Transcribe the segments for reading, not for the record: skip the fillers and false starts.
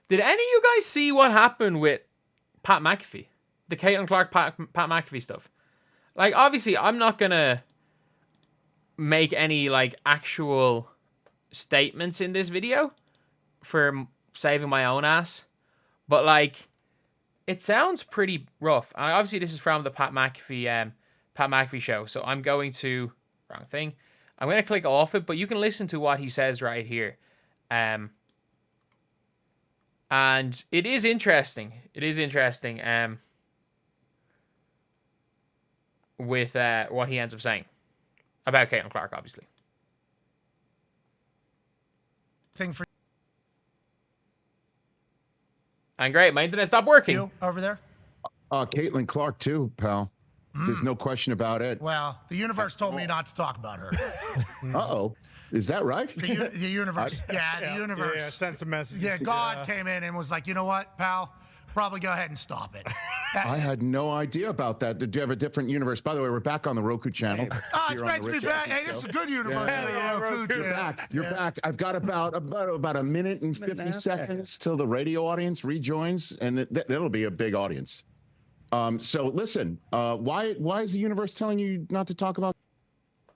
Did any of you guys see what happened with Pat McAfee? The Caitlin Clark, Pat McAfee stuff. Like, obviously, I'm not going to make any, like, actual statements in this video for saving my own ass. But, like, it sounds pretty rough. And obviously, this is from the Pat McAfee show. So I'm going to... Wrong thing. I'm going to click off it, but you can listen to what he says right here. And it is interesting. It is interesting with what he ends up saying about Caitlin Clark, obviously. And great, my internet stopped working. You over there? Caitlin Clark too, pal. There's no question about it. Well, the universe told me not to talk about her. Uh-oh. Is that right? The universe. The universe. Yeah, sent some messages. Yeah, God came in and was like, you know what, pal? Probably go ahead and stop it. I had no idea about that. Did you have a different universe? By the way, we're back on the Roku channel. Oh, it's great to be back. Hey, this is a good universe. You're back. You're back. I've got about a minute and 50 seconds till the radio audience rejoins, and it'll be a big audience. So listen, why is the universe telling you not to talk about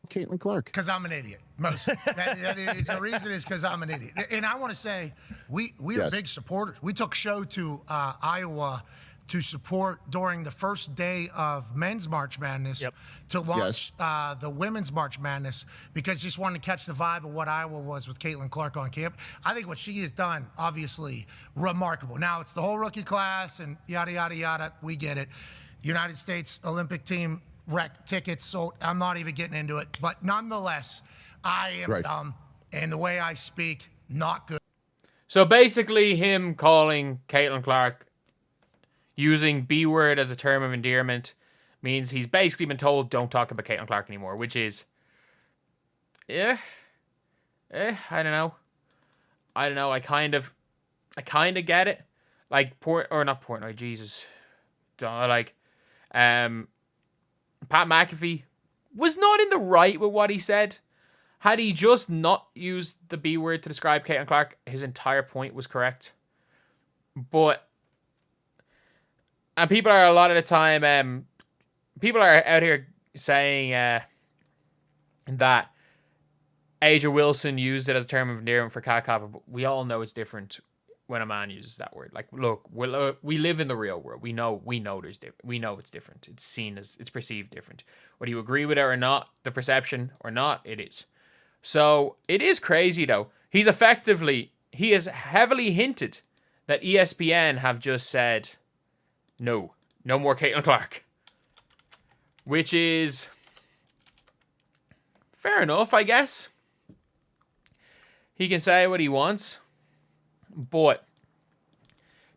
Caitlin Clark? Because I'm an idiot. The reason is because I'm an idiot. And I want to say, we are big supporters. We took show to Iowa to support during the first day of men's March Madness to launch the women's March Madness because just wanted to catch the vibe of what Iowa was with Caitlin Clark on camp. I think what she has done, obviously, remarkable. Now, it's the whole rookie class and yada, yada, yada. We get it. United States Olympic team wrecked tickets, so I'm not even getting into it. But nonetheless, I am dumb, and the way I speak, not good. So basically, him calling Caitlin Clark using B word as a term of endearment means he's basically been told don't talk about Caitlin Clark anymore, which is, I don't know. I kind of get it. Like Portnoy, Jesus. Like, Pat McAfee was not in the right with what he said. Had he just not used the B word to describe Caitlin Clark, his entire point was correct. And people are a lot of the time, people are out here saying that Aja Wilson used it as a term of endearment for Kat Copper, but we all know it's different when a man uses that word. Like, look, we live in the real world. We know there's different. We know it's different. It's seen as, it's perceived different. Whether you agree with it or not, the perception or not, it is. So it is crazy though. He has heavily hinted that ESPN have just said, no more Caitlin Clark. Which is fair enough, I guess. He can say what he wants. But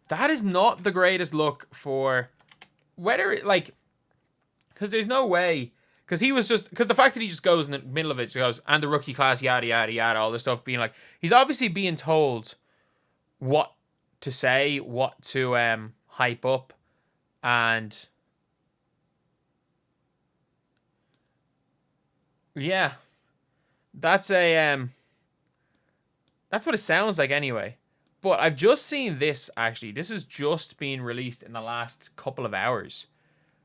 that is not the greatest look for whether it, like, because there's no way, because the fact that he just goes in the middle of it, just goes, and the rookie class, yada, yada, yada, all this stuff, being like, he's obviously being told what to say, what to hype up, and yeah, that's what it sounds like anyway. But I've just seen this, actually. This has just been released in the last couple of hours.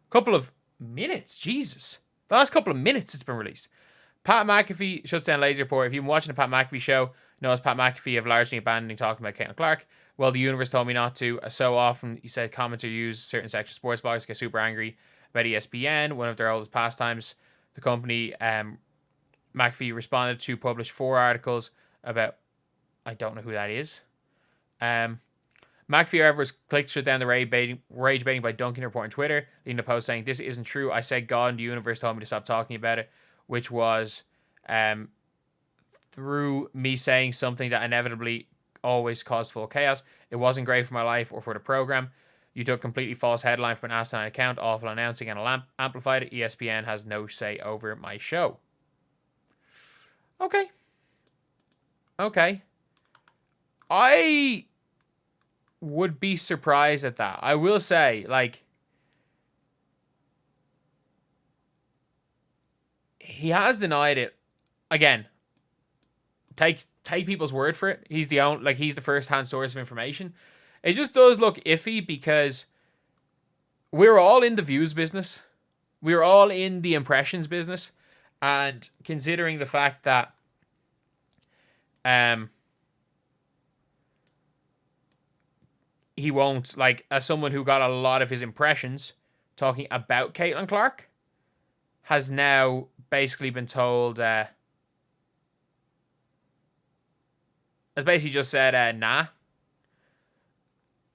Couple of minutes, Jesus. The last couple of minutes it's been released. Pat McAfee shuts down Lazy Report. If you've been watching the Pat McAfee show, knows Pat McAfee have largely abandoned talking about Caitlin Clark. Well, the universe told me not to. So often, he said, commenters use certain sections of sports blogs to get super angry about ESPN, one of their oldest pastimes. The company, McAfee responded to publish 4 articles about, I don't know who that is. McAfee, however, was clicked to shut down the rage baiting by Duncan report on Twitter, leading to a post saying, "This isn't true. I said God and the universe told me to stop talking about it," which was through me saying something that inevitably always caused full chaos. It wasn't great for my life or for the program. You took a completely false headline from an asinine account, awful announcing, and amplified it. ESPN has no say over my show. Okay. I would be surprised at that. I will say, like, he has denied it. Again, take take people's word for it. He's the first-hand source of information. It just does look iffy because we're all in the views business. We're all in the impressions business. And considering the fact that he won't, like, as someone who got a lot of his impressions talking about Caitlin Clark, has now basically been told, has basically just said, nah,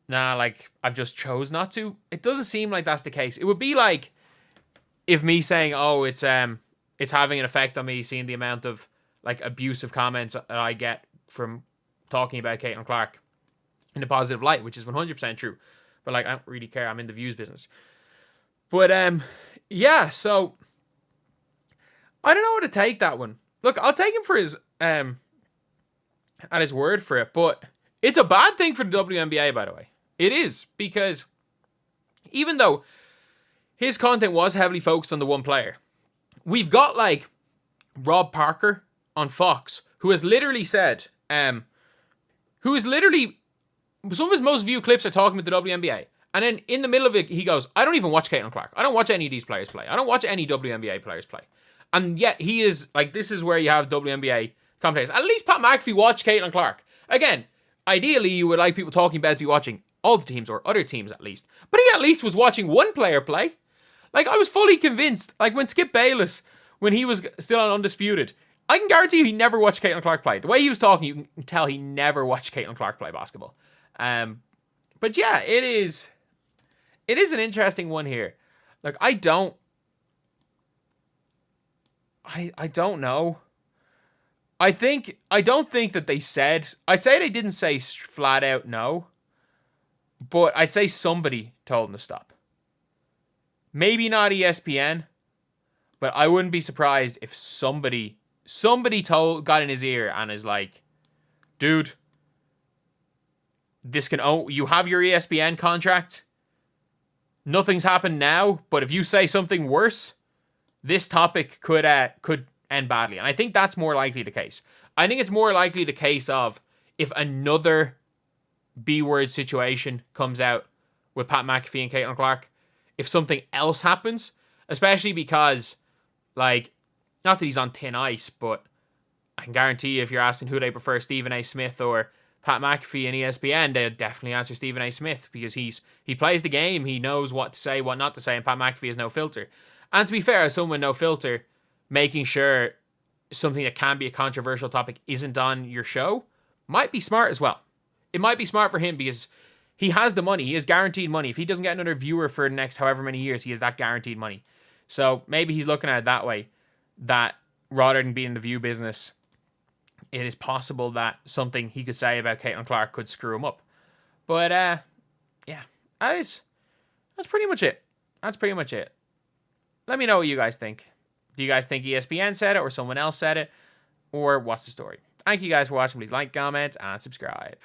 like, I've just chose not to. It doesn't seem like that's the case. It would be like if me saying, oh, it's having an effect on me seeing the amount of, like, abusive comments that I get from talking about Caitlin Clark in a positive light, which is 100% true. But, like, I don't really care. I'm in the views business. But, yeah, so I don't know how to take that one. Look, I'll take him for his, at his word for it, but it's a bad thing for the WNBA, by the way. It is, because even though his content was heavily focused on the one player, we've got, like, Rob Parker on Fox, who has literally said, some of his most viewed clips are talking about the WNBA. And then in the middle of it, he goes, I don't even watch Caitlin Clark. I don't watch any of these players play. I don't watch any WNBA players play. And yet he is, like, this is where you have WNBA commentators. At least Pat McAfee watched Caitlin Clark. Again, ideally you would like people talking about to be watching all the teams, or other teams at least. But he at least was watching one player play. Like, I was fully convinced, like, when Skip Bayless, when he was still on Undisputed, I can guarantee you he never watched Caitlin Clark play. The way he was talking, you can tell he never watched Caitlin Clark play basketball. But yeah, it is an interesting one here. Like, I don't know. I don't think that they said, I'd say they didn't say flat out no, but I'd say somebody told them to stop. Maybe not ESPN, but I wouldn't be surprised if somebody got in his ear and is like, dude, you have your ESPN contract. Nothing's happened now, but if you say something worse, this topic could end badly. And I think that's more likely the case. I think it's more likely the case of if another B-word situation comes out with Pat McAfee and Caitlin Clark, if something else happens, especially because, like, not that he's on thin ice, but I can guarantee you if you're asking who they prefer, Stephen A. Smith or Pat McAfee and ESPN, they'd definitely answer Stephen A. Smith, because he plays the game, he knows what to say, what not to say, and Pat McAfee has no filter. And to be fair, as someone with no filter, making sure something that can be a controversial topic isn't on your show might be smart as well. It might be smart for him because he has the money. He has guaranteed money. If he doesn't get another viewer for the next however many years, he has that guaranteed money. So maybe he's looking at it that way, that rather than being in the view business, it is possible that something he could say about Caitlin Clark could screw him up. But, yeah, that's pretty much it. That's pretty much it. Let me know what you guys think. Do you guys think ESPN said it or someone else said it? Or what's the story? Thank you guys for watching. Please like, comment, and subscribe.